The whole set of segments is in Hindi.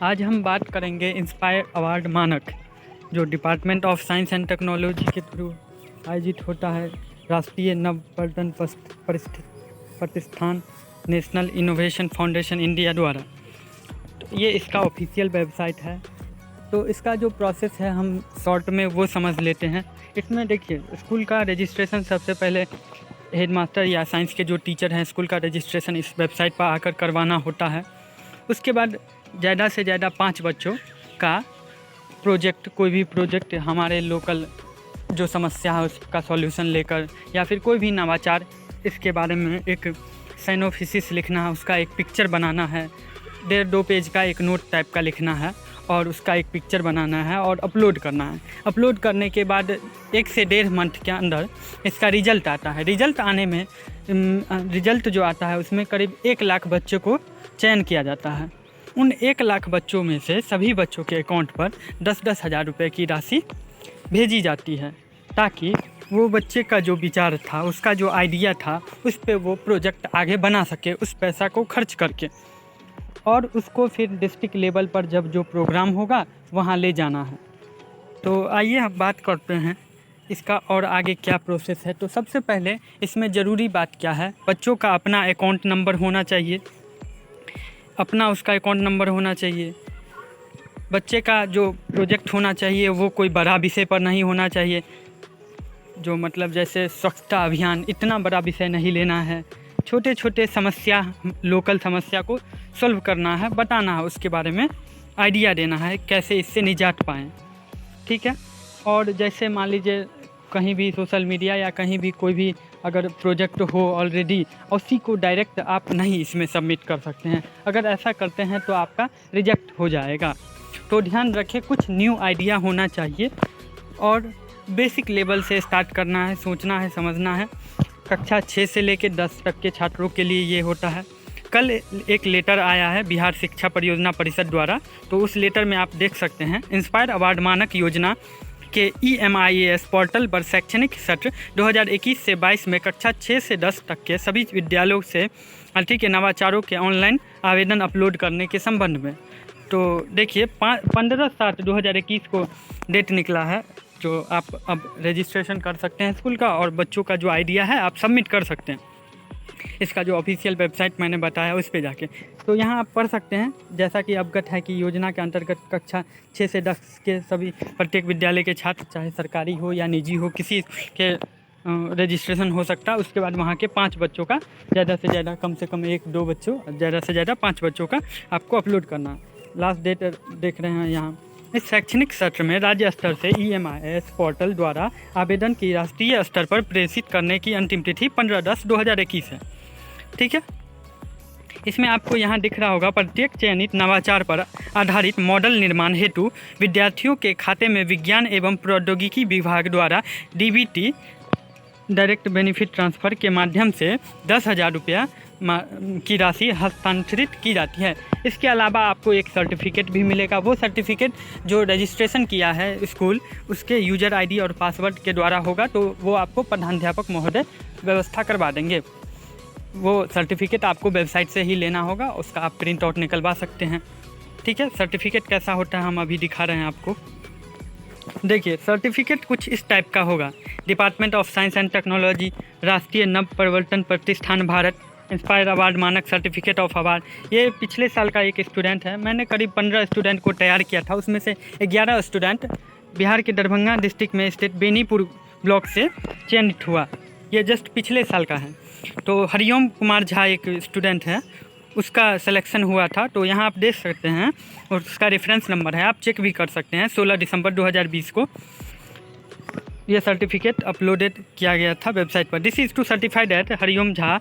आज हम बात करेंगे इंस्पायर अवार्ड मानक, जो department of science and technology के थ्रू आयोजित होता है। राष्ट्रीय नवपर्यटन प्रतिष्ठान नेशनल इनोवेशन फाउंडेशन इंडिया द्वारा। तो ये इसका ऑफिशियल वेबसाइट है। तो इसका जो प्रोसेस है हम शॉर्ट में वो समझ लेते हैं। इसमें देखिए, स्कूल का रजिस्ट्रेशन सबसे पहले हेडमास्टर या साइंस के जो टीचर हैं, स्कूल का रजिस्ट्रेशन इस वेबसाइट पर आकर करवाना होता है। उसके बाद ज़्यादा से ज़्यादा 5 बच्चों का प्रोजेक्ट, कोई भी प्रोजेक्ट हमारे लोकल जो समस्या है उसका सॉल्यूशन लेकर, या फिर कोई भी नवाचार, इसके बारे में एक साइनोफिसिस लिखना है, उसका एक पिक्चर बनाना है, 1.5-2 पेज का एक नोट टाइप का लिखना है और उसका एक पिक्चर बनाना है और अपलोड करना है। अपलोड करने के बाद 1 से 1.5 मंथ के अंदर इसका रिज़ल्ट आता है। रिज़ल्ट आने में रिज़ल्ट जो आता है उसमें करीब 1 लाख बच्चों को चयन किया जाता है। उन 1 लाख बच्चों में से सभी बच्चों के अकाउंट पर 10-10 हज़ार रुपये की राशि भेजी जाती है, ताकि वो बच्चे का जो विचार था, उसका जो आइडिया था, उस पे वो प्रोजेक्ट आगे बना सके उस पैसा को खर्च करके, और उसको फिर डिस्ट्रिक्ट लेवल पर जब जो प्रोग्राम होगा वहाँ ले जाना है। तो आइए हम बात करते हैं इसका और आगे क्या प्रोसेस है। तो सबसे पहले इसमें ज़रूरी बात क्या है, बच्चों का अपना अकाउंट नंबर होना चाहिए, अपना उसका अकाउंट नंबर होना चाहिए। बच्चे का जो प्रोजेक्ट होना चाहिए वो कोई बड़ा विषय पर नहीं होना चाहिए, जो मतलब जैसे स्वच्छता अभियान, इतना बड़ा विषय नहीं लेना है। छोटे छोटे समस्या, लोकल समस्या को सॉल्व करना है, बताना है, उसके बारे में आइडिया देना है कैसे इससे निजात पाएँ, ठीक है। और जैसे मान लीजिए कहीं भी सोशल मीडिया या कहीं भी कोई भी अगर प्रोजेक्ट हो ऑलरेडी, उसी को डायरेक्ट आप नहीं इसमें सबमिट कर सकते हैं। अगर ऐसा करते हैं तो आपका रिजेक्ट हो जाएगा। तो ध्यान रखें, कुछ न्यू आइडिया होना चाहिए और बेसिक लेवल से स्टार्ट करना है, सोचना है, समझना है। कक्षा 6 से लेकर 10 तक के छात्रों के लिए ये होता है। कल एक लेटर आया है बिहार शिक्षा परियोजना परिषद द्वारा, तो उस लेटर में आप देख सकते हैं इंस्पायर अवार्ड मानक योजना के EMIAS पोर्टल पर शैक्षणिक सत्र 2021 से 22 में कक्षा 6 से 10 तक के सभी विद्यालयों से IT के नवाचारों के ऑनलाइन आवेदन अपलोड करने के संबंध में। तो देखिए 15/7/2021 को डेट निकला है, जो आप अब रजिस्ट्रेशन कर सकते हैं स्कूल का, और बच्चों का जो आइडिया है आप सबमिट कर सकते हैं। इसका जो ऑफिशियल वेबसाइट मैंने बताया उस पे जाके, तो यहाँ आप पढ़ सकते हैं। जैसा कि अवगत है कि योजना के अंतर्गत कक्षा 6 से 10 के सभी प्रत्येक विद्यालय के छात्र, चाहे सरकारी हो या निजी हो, किसी के रजिस्ट्रेशन हो सकता है। उसके बाद वहाँ के 5 बच्चों का, ज़्यादा से ज़्यादा, कम से कम 1-2 बच्चों, ज़्यादा से ज़्यादा 5 बच्चों का आपको अपलोड करना है। लास्ट डेट देख रहे हैं यहाँ। इस शैक्षणिक सत्र में राज्य स्तर से EMIAS पोर्टल द्वारा आवेदन की राष्ट्रीय स्तर पर प्रेषित करने की अंतिम तिथि 15/10/2021 है, ठीक है। इसमें आपको यहाँ दिख रहा होगा, प्रत्येक चयनित नवाचार पर आधारित मॉडल निर्माण हेतु विद्यार्थियों के खाते में विज्ञान एवं प्रौद्योगिकी विभाग द्वारा DBT डायरेक्ट बेनिफिट ट्रांसफ़र के माध्यम से 10,000 रुपया की राशि हस्तांतरित की जाती है। इसके अलावा आपको एक सर्टिफिकेट भी मिलेगा। वो सर्टिफिकेट जो रजिस्ट्रेशन किया है स्कूल, उसके यूज़र ID और पासवर्ड के द्वारा होगा, तो वो आपको प्रधानाध्यापक महोदय व्यवस्था करवा देंगे। वो सर्टिफिकेट आपको वेबसाइट से ही लेना होगा, उसका आप प्रिंट आउट निकलवा सकते हैं, ठीक है। सर्टिफिकेट कैसा होता है हम अभी दिखा रहे हैं आपको। देखिए, सर्टिफिकेट कुछ इस टाइप का होगा। Department of science and technology, राष्ट्रीय नव प्रवर्तन प्रतिष्ठान भारत, इंस्पायर अवार्ड मानक, सर्टिफिकेट ऑफ अवार्ड। ये पिछले साल का एक स्टूडेंट है, मैंने करीब 15 स्टूडेंट को तैयार किया था, उसमें से 11 स्टूडेंट बिहार के दरभंगा डिस्ट्रिक्ट में स्थित बेनीपुर ब्लॉक से चयनित हुआ। ये जस्ट पिछले साल का है। तो हरिओम कुमार झा एक स्टूडेंट है, उसका सिलेक्शन हुआ था। तो यहाँ आप देख सकते हैं, और उसका रेफरेंस नंबर है, आप चेक भी कर सकते हैं। 16 दिसंबर 2020 को यह सर्टिफिकेट अपलोडेड किया गया था वेबसाइट पर। This is to certify that Hariom Jha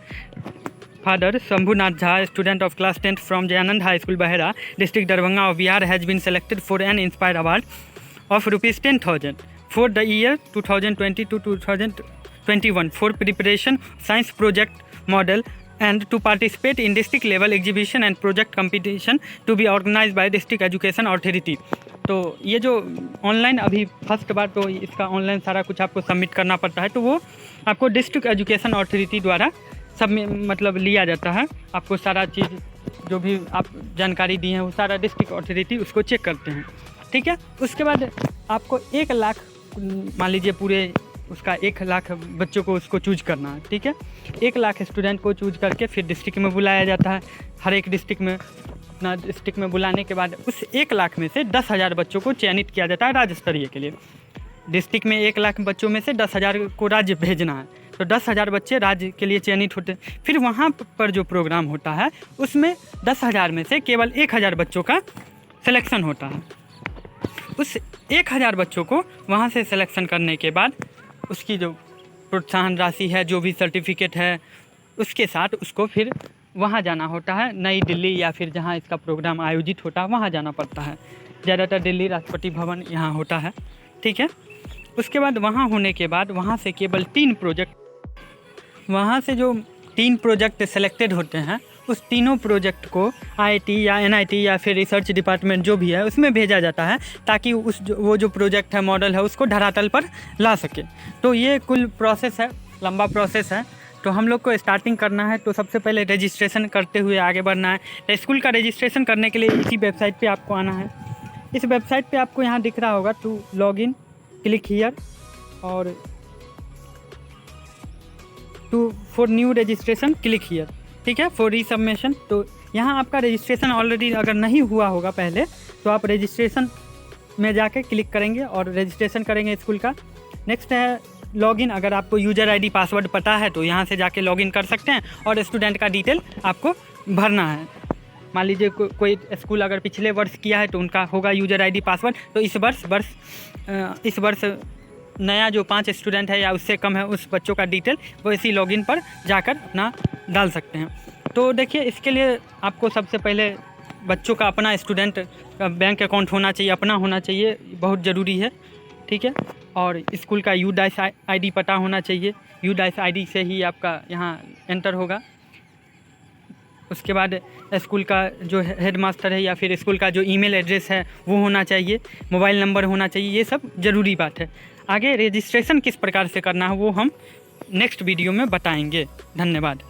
father Shambhunath Jha, student of class 10th from Jayanand high school Bahera, district Darbhanga of Bihar, has been selected for an inspire award of ₹10,000 for the year 2020 to 2021 for preparation science project model and to participate in district level exhibition and project competition to be organized by district education authority। तो ये जो ऑनलाइन अभी फर्स्ट बार, तो इसका ऑनलाइन सारा कुछ आपको सबमिट करना पड़ता है, तो वो आपको डिस्ट्रिक्ट एजुकेशन अथॉरिटी द्वारा सब मतलब लिया जाता है। आपको सारा चीज़ जो भी आप जानकारी दी है वो सारा डिस्ट्रिक्ट अथॉरिटी उसको चेक करते हैं। ठीक है, उसके बाद आपको 1 लाख मान लीजिए पूरे उसका 1 लाख बच्चों को उसको चूज करना है। ठीक है, 1 लाख स्टूडेंट को चूज करके फिर डिस्ट्रिक्ट में बुलाया जाता है। हर एक डिस्ट्रिक्ट में अपना डिस्ट्रिक्ट में बुलाने के बाद उस 1 लाख में से 10,000 बच्चों को चयनित किया जाता है राज्य स्तरीय के लिए। डिस्ट्रिक्ट में 1 लाख बच्चों में से 10,000 को राज्य भेजना है, तो 10,000 बच्चे राज्य के लिए चयनित होते हैं। फिर वहाँ पर जो प्रोग्राम होता है उसमें 10,000 में से केवल 1,000 बच्चों का सिलेक्शन होता है। उस 1,000 बच्चों को वहाँ से सिलेक्शन करने के बाद उसकी जो प्रोत्साहन राशि है, जो भी सर्टिफिकेट है, उसके साथ उसको फिर वहाँ जाना होता है, नई दिल्ली या फिर जहाँ इसका प्रोग्राम आयोजित होता है वहाँ जाना पड़ता है। ज़्यादातर दिल्ली राष्ट्रपति भवन यहाँ होता है। ठीक है, उसके बाद वहाँ होने के बाद वहाँ से केवल 3 प्रोजेक्ट, वहाँ से जो 3 प्रोजेक्ट सेलेक्टेड होते हैं उस तीनों प्रोजेक्ट को IIT या NIT या फिर रिसर्च डिपार्टमेंट जो भी है उसमें भेजा जाता है, ताकि वो जो प्रोजेक्ट है, मॉडल है, उसको धरातल पर ला सके। तो ये कुल प्रोसेस है, लंबा प्रोसेस है। तो हम लोग को स्टार्टिंग करना है तो सबसे पहले रजिस्ट्रेशन करते हुए आगे बढ़ना है। तो स्कूल का रजिस्ट्रेशन करने के लिए इसी वेबसाइट पे आपको आना है। इस वेबसाइट पे आपको यहाँ दिख रहा होगा टू लॉगिन, क्लिक हियर और for new registration click here. ठीक है, फॉर रीसबमिशन। तो यहाँ आपका रजिस्ट्रेशन ऑलरेडी अगर नहीं हुआ होगा पहले तो आप रजिस्ट्रेशन में जाके क्लिक करेंगे और रजिस्ट्रेशन करेंगे स्कूल का। नेक्स्ट है लॉगिन। अगर आपको यूज़र ID पासवर्ड पता है तो यहाँ से जाके लॉगिन कर सकते हैं और स्टूडेंट का डिटेल आपको भरना है। मान लीजिए कोई स्कूल अगर पिछले वर्ष किया है तो उनका होगा यूज़र ID पासवर्ड। तो इस वर्ष नया जो 5 स्टूडेंट है या उससे कम है उस बच्चों का डिटेल वो इसी लॉगिन पर जाकर अपना डाल सकते हैं। तो देखिए, इसके लिए आपको सबसे पहले बच्चों का अपना स्टूडेंट का बैंक अकाउंट होना चाहिए, अपना होना चाहिए, बहुत ज़रूरी है। ठीक है, और स्कूल का UDICE ID पता होना चाहिए। UDICE ID से ही आपका यहाँ एंटर होगा। उसके बाद स्कूल का जो हेडमास्टर है या फिर स्कूल का जो ईमेल एड्रेस है वो होना चाहिए, मोबाइल नंबर होना चाहिए, ये सब ज़रूरी बात है। आगे रजिस्ट्रेशन किस प्रकार से करना है वो हम नेक्स्ट वीडियो में बताएंगे। धन्यवाद।